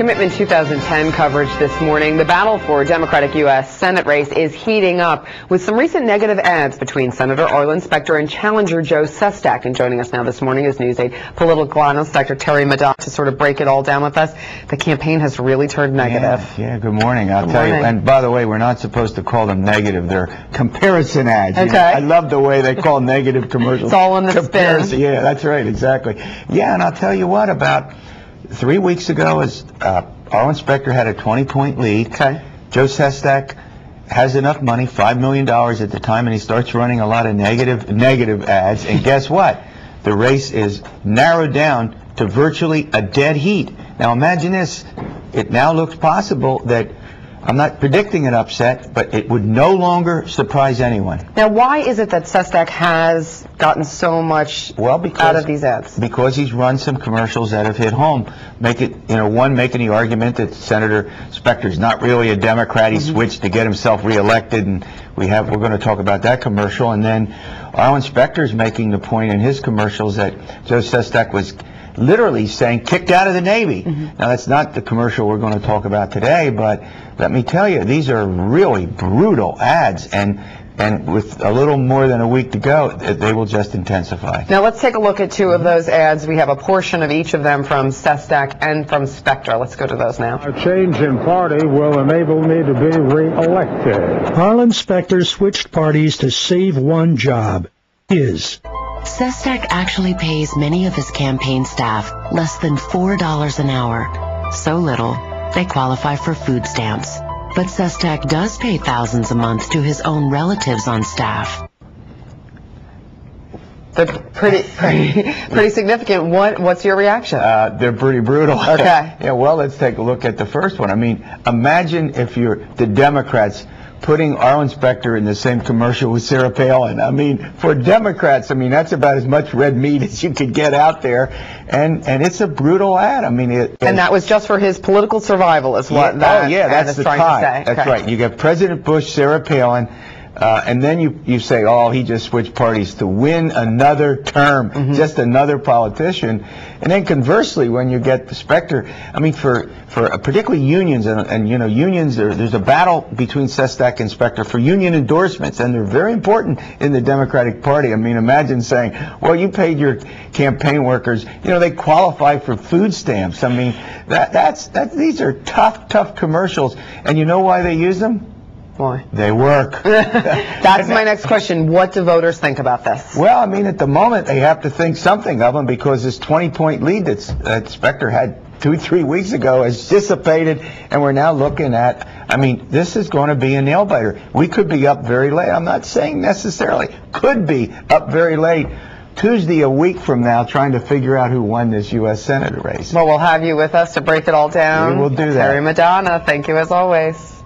Commitment 2010 coverage this morning. The battle for Democratic U.S. Senate race is heating up with some recent negative ads between Senator Arlen Specter and challenger Joe Sestak. And joining us now this morning is News 8 political analyst Dr. Terry Madonna to sort of break it all down with us. The campaign has really turned negative. Yeah, good morning. I'll tell you. And by the way, we're not supposed to call them negative. They're comparison ads. Okay. You know, I love the way they call negative commercials. It's all in the comparison. spin. Yeah, that's right, exactly. Yeah, and I'll tell you what, about 3 weeks ago, Arlen Specter had a 20-point lead. Okay. Joe Sestak has enough money, $5 million at the time, and he starts running a lot of negative ads. And guess what? The race is narrowed down to virtually a dead heat. Now imagine this. It now looks possible that, I'm not predicting an upset, but it would no longer surprise anyone. Now, why is it that Sestak has gotten so much out of these ads? Because he's run some commercials that have hit home. Making the argument that Senator Specter's not really a Democrat. He switched to get himself reelected, and we're going to talk about that commercial. And then Arlen Specter's making the point in his commercials that Joe Sestak was literally saying kicked out of the Navy. Now that's not the commercial we're going to talk about today, but let me tell you, these are really brutal ads, and with a little more than a week to go, they will just intensify. Now let's take a look at two of those ads. We have a portion of each of them from Sestak and from Specter. Let's go to those now. A change in party will enable me to be re-elected. Arlen Specter switched parties to save one job, his. Sestak actually pays many of his campaign staff less than $4 an hour. So little, they qualify for food stamps. But Sestak does pay thousands a month to his own relatives on staff. They're pretty significant. What's your reaction? They're pretty brutal. Okay. Yeah, well, let's take a look at the first one. I mean, imagine if you're the Democrats putting Arlen Specter in the same commercial with Sarah Palin. I mean, for Democrats, I mean, that's about as much red meat as you could get out there, and it's a brutal ad. I mean, and that was just for his political survival, is what that ad is trying to say. That's right. You got President Bush, Sarah Palin, and then you say, oh, he just switched parties to win another term, just another politician. And then conversely, when you get Specter, I mean, for particularly unions, and you know, unions, there's a battle between Sestak and Specter for union endorsements, and they're very important in the Democratic Party. I mean, imagine saying, well, you paid your campaign workers, you know, they qualify for food stamps. I mean, these are tough commercials, and you know why they use them? Why? They work. That's my next question. What do voters think about this? Well, I mean, at the moment, they have to think something of them, because this 20-point lead that Specter had 2-3 weeks ago has dissipated, and we're now looking at, I mean, this is going to be a nail-biter. We could be up very late. I'm not saying necessarily. Could be up very late. Tuesday, a week from now, trying to figure out who won this U.S. Senate race. Well, we'll have you with us to break it all down. We will do that. Terry Madonna, thank you as always.